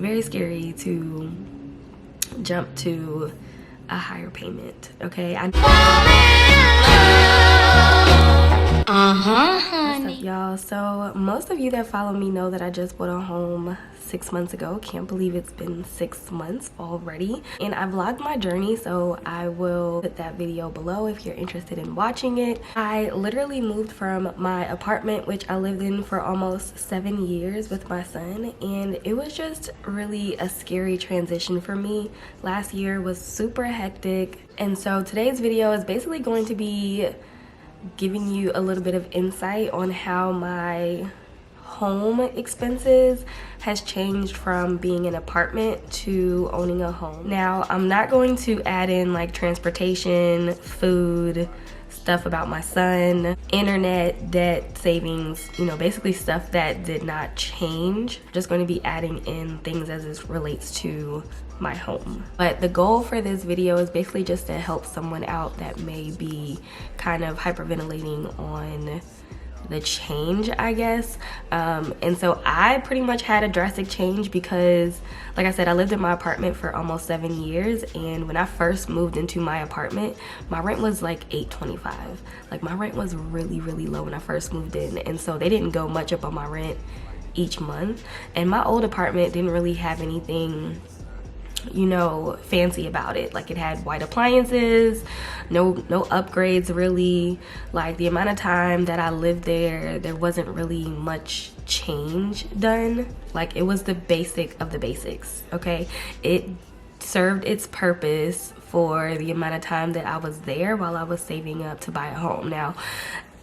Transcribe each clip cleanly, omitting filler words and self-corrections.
very scary to jump to a higher payment, okay? What's up, y'all? So most of you that follow me know that I just bought a home 6 months ago. Can't believe it's been 6 months already. And I vlogged my journey, so I will put that video below if you're interested in watching it. I literally moved from my apartment, which I lived in for almost 7 years with my son, and it was just really a scary transition for me. Last year was super hectic, and so today's video is basically going to be giving you a little bit of insight on how my home expenses has changed from being an apartment to owning a home. Now, I'm not going to add in like transportation, food, stuff about my son, internet, debt, savings, you know, basically stuff that did not change. I'm just going to be adding in things as it relates to my home. But the goal for this video is basically just to help someone out that may be kind of hyperventilating on the change, I guess. And so I pretty much had a drastic change because, like I said, I lived in my apartment for almost 7 years, and when I first moved into my apartment, my rent was like $825. Like, my rent was really, really low when I first moved in, and so they didn't go much up on my rent each month. And my old apartment didn't really have anything, you know, fancy about it. Like, it had white appliances, no upgrades really. Like, the amount of time that I lived there wasn't really much change done. Like, it was the basic of the basics, okay? It served its purpose for the amount of time that I was there while I was saving up to buy a home. Now,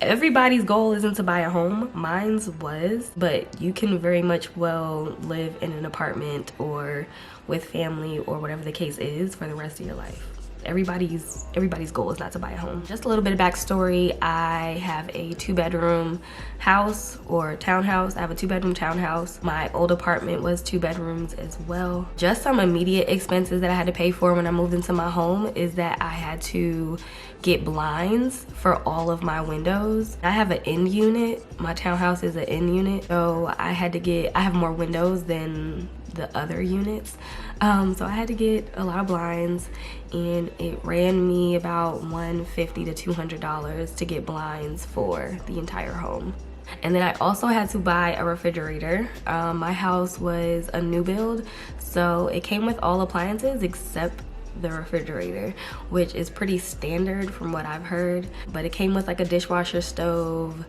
everybody's goal isn't to buy a home. Mine's was, but you can very much well live in an apartment or with family or whatever the case is for the rest of your life. Everybody's goal is not to buy a home. Just a little bit of backstory. I have a 2-bedroom house or townhouse. I have a 2-bedroom townhouse. My old apartment was 2 bedrooms as well. Just some immediate expenses that I had to pay for when I moved into my home is that I had to get blinds for all of my windows. I have an end unit. My townhouse is an end unit, so I have more windows than the other units. So I had to get a lot of blinds, and it ran me about $150 to $200 to get blinds for the entire home. And then I also had to buy a refrigerator. My house was a new build, so it came with all appliances except the refrigerator, which is pretty standard from what I've heard. But it came with like a dishwasher, stove,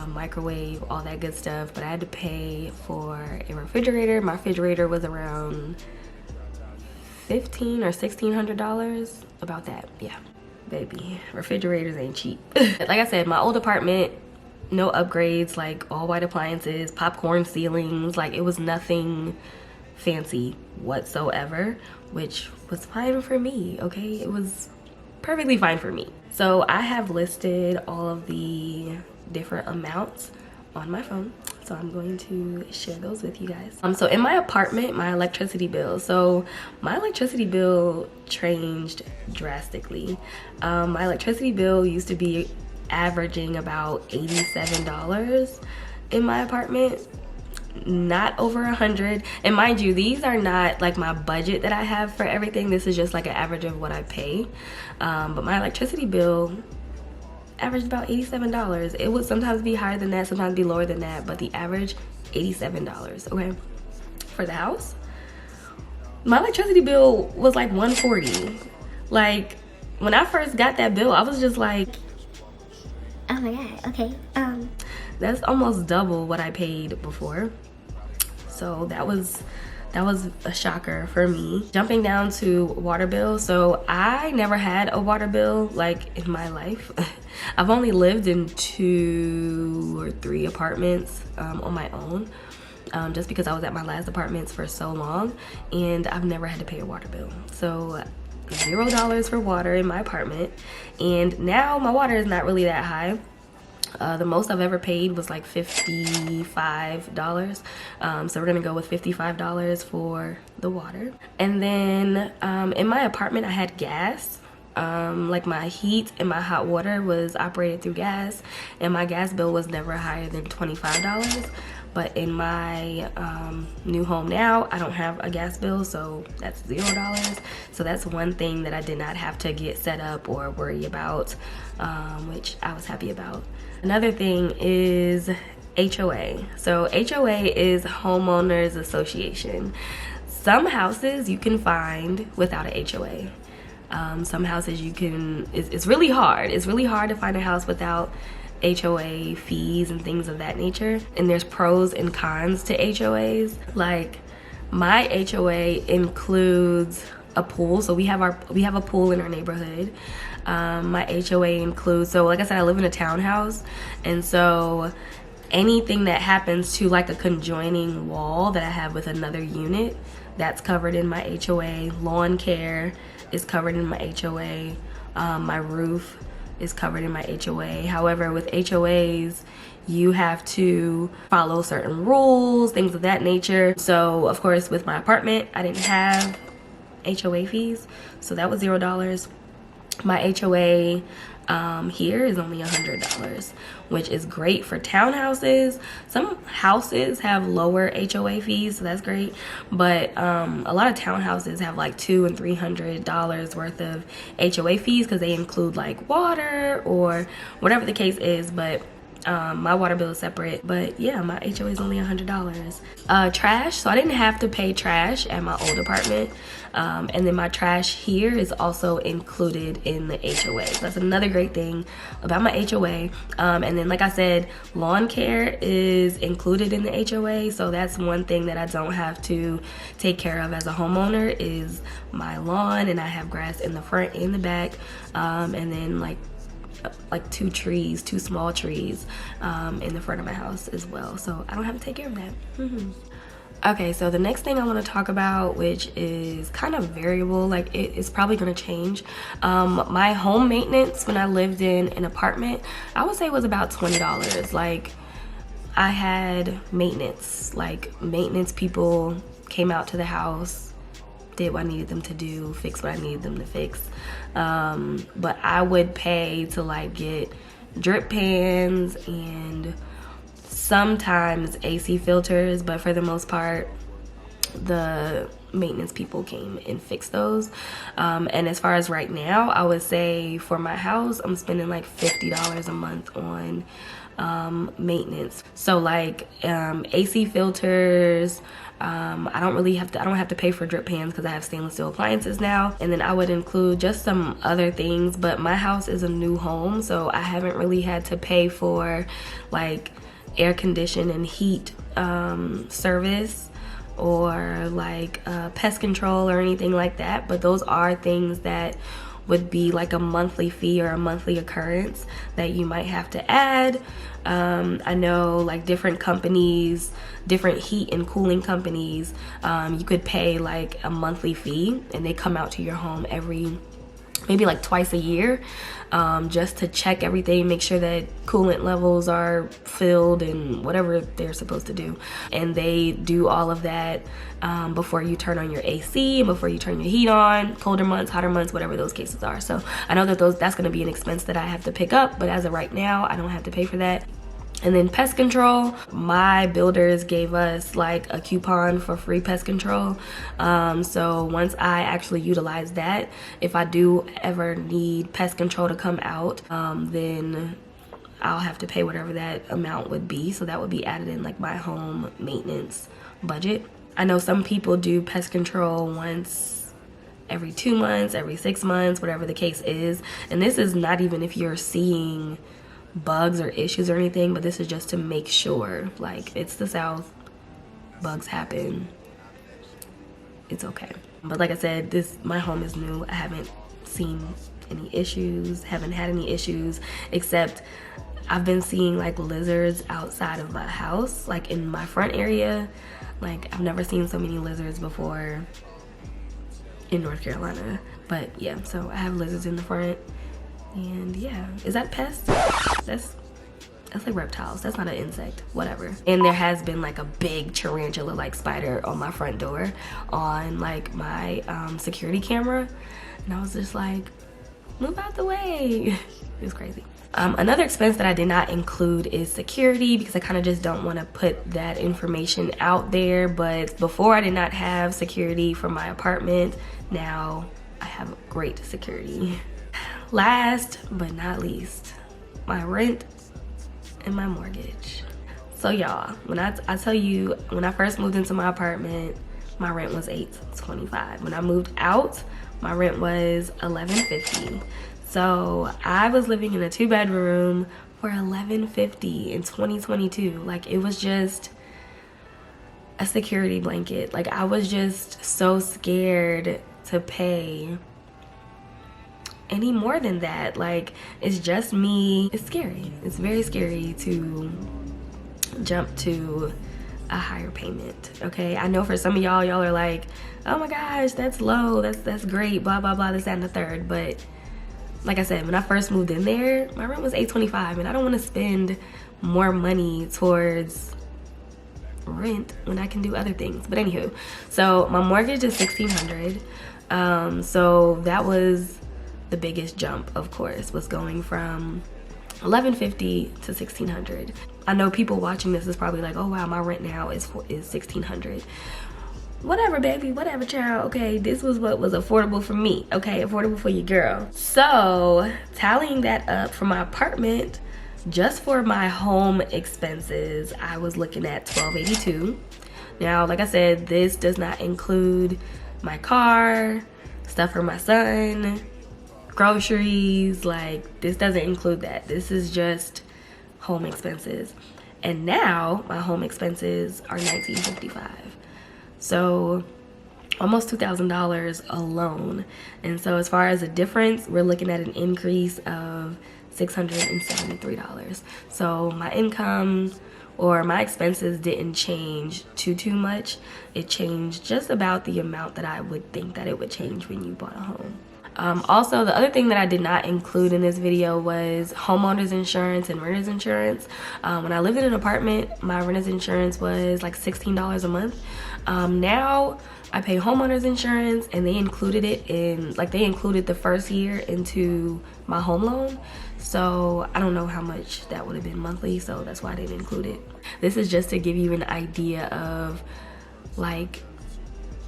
microwave, all that good stuff. But I had to pay for a refrigerator. My refrigerator was around $1,500 or $1,600, about that. Yeah, baby, refrigerators ain't cheap. Like I said, my old apartment, no upgrades, like all white appliances, popcorn ceilings. Like, it was nothing fancy whatsoever, which was fine for me, okay? It was perfectly fine for me. So I have listed all of the different amounts on my phone, so I'm going to share those with you guys. So in my apartment, my electricity bill, changed drastically. My electricity bill used to be averaging about $87 in my apartment, not over 100. And mind you, these are not like my budget that I have for everything. This is just like an average of what I pay. But my electricity bill averaged about $87. It would sometimes be higher than that, sometimes be lower than that, but the average $87, okay? For the house, my electricity bill was like $140. Like, when I first got that bill, I was just like, oh my god, okay. That's almost double what I paid before. So that was a shocker for me. Jumping down to water bill. So I never had a water bill like in my life. I've only lived in 2 or 3 apartments on my own, just because I was at my last apartments for so long, and I've never had to pay a water bill. So $0 for water in my apartment, and now my water is not really that high. The most I've ever paid was like $55. So we're gonna go with $55 for the water. And then in my apartment, I had gas. Like, my heat and my hot water was operated through gas, and my gas bill was never higher than $25. but in my new home now, I don't have a gas bill, so that's $0. So that's one thing that I did not have to get set up or worry about, which I was happy about. Another thing is HOA. So HOA is Homeowners Association. Some houses you can find without a HOA. Some houses you can, it's really hard. It's really hard to find a house without HOA fees and things of that nature. And there's pros and cons to HOAs. Like my HOA includes a pool. So we have a pool in our neighborhood. My HOA includes, so like I said, I live in a townhouse, and so anything that happens to like a conjoining wall that I have with another unit, that's covered in my HOA. Lawn care is covered in my HOA. My roof is covered in my HOA. However, with HOAs, you have to follow certain rules, things of that nature. So of course, with my apartment, I didn't have HOA fees, so that was $0. My HOA here is only $100, which is great for townhouses. Some houses have lower HOA fees, so that's great, but a lot of townhouses have like $200 and $300 worth of HOA fees because they include like water or whatever the case is. But my water bill is separate, but yeah, my HOA is only $100. Trash, so I didn't have to pay trash at my old apartment, and then my trash here is also included in the HOA. So that's another great thing about my HOA. And then like I said, lawn care is included in the HOA, so that's one thing that I don't have to take care of as a homeowner is my lawn, and I have grass in the front and the back, and then like two small trees in the front of my house as well, so I don't have to take care of that. Okay, so the next thing I want to talk about, which is kind of variable, like it's probably going to change. My home maintenance when I lived in an apartment, I would say was about $20. Like I had maintenance people came out to the house, did what I needed them to do, fix what I needed them to fix. But I would pay to like get drip pans and sometimes AC filters, but for the most part, the maintenance people came and fixed those. And as far as right now, I would say for my house, I'm spending like $50 a month on maintenance. So like AC filters, I don't have to pay for drip pans because I have stainless steel appliances now. And then I would include just some other things, but my house is a new home, so I haven't really had to pay for like air condition and heat service or like pest control or anything like that. But those are things that would be like a monthly fee or a monthly occurrence that you might have to add. I know like different companies, different heat and cooling companies, you could pay like a monthly fee and they come out to your home maybe like twice a year, just to check everything, make sure that coolant levels are filled and whatever they're supposed to do. And they do all of that before you turn on your AC and before you turn your heat on, colder months, hotter months, whatever those cases are. So I know that that's going to be an expense that I have to pick up, but as of right now, I don't have to pay for that. And then pest control, my builders gave us like a coupon for free pest control. So once I actually utilize that, if I do ever need pest control to come out, then I'll have to pay whatever that amount would be. So that would be added in like my home maintenance budget. I know some people do pest control once every 2 months, every 6 months, whatever the case is. And this is not even if you're seeing bugs or issues or anything, but this is just to make sure, like, it's the South, bugs happen, it's okay. But like I said, my home is new. I haven't seen any issues, haven't had any issues, except I've been seeing like lizards outside of my house, like in my front area. Like I've never seen so many lizards before in North Carolina. But yeah, so I have lizards in the front. And yeah, is that pest? That's like reptiles. That's not an insect, whatever. And there has been like a big tarantula like spider on my front door on like my security camera. And I was just like, move out the way. It was crazy. Another expense that I did not include is security, because I kind of just don't want to put that information out there. But before, I did not have security for my apartment. Now I have great security. Last but not least, my rent and my mortgage. So y'all, when I tell you, when I first moved into my apartment, my rent was $825. When I moved out, my rent was $1150. So I was living in a 2-bedroom for $1150 in 2022. Like, it was just a security blanket. Like, I was just so scared to pay any more than that. Like, it's just me. It's scary. It's very scary to jump to a higher payment. Okay, I know for some of y'all are like, oh my gosh, that's low, that's great, blah blah blah, this, that, and the third. But like I said, when I first moved in there, my rent was $825, and I don't want to spend more money towards rent when I can do other things. But anywho, so my mortgage is $1,600. So that was the biggest jump, of course, was going from $1,150 to $1,600. I know people watching this is probably like, oh wow, my rent now is $1,600. Whatever, baby, whatever, child. Okay, this was what was affordable for me. Okay, affordable for your girl. So tallying that up for my apartment, just for my home expenses, I was looking at $1,282. Now, like I said, this does not include my car, stuff for my son, groceries. Like, this doesn't include that. This is just home expenses. And now my home expenses are $1,955. So almost $2,000 alone. And so as far as a difference, we're looking at an increase of $673. So my income or my expenses didn't change too much. It changed just about the amount that I would think that it would change when you bought a home. Also, the other thing that I did not include in this video was homeowners insurance and renters insurance. When I lived in an apartment, my renters insurance was like $16 a month. Now I pay homeowners insurance, and they included it in, like, they included the first year into my home loan. So I don't know how much that would have been monthly, so that's why I didn't include it. This is just to give you an idea of like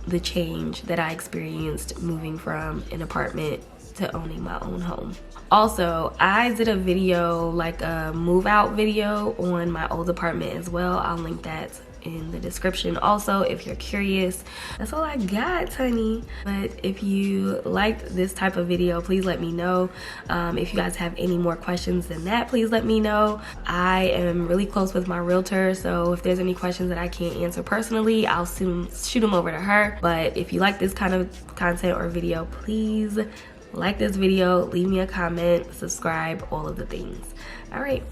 the change that I experienced moving from an apartment to owning my own home. Also, I did a video, like a move out video on my old apartment as well. I'll link that in the description also if you're curious. That's all I got, honey. But if you liked this type of video, please let me know. If you guys have any more questions than that, please let me know. I am really close with my realtor, so if there's any questions that I can't answer personally, I'll shoot them over to her. But if you like this kind of content or video, please like this video, leave me a comment, subscribe, all of the things. All right,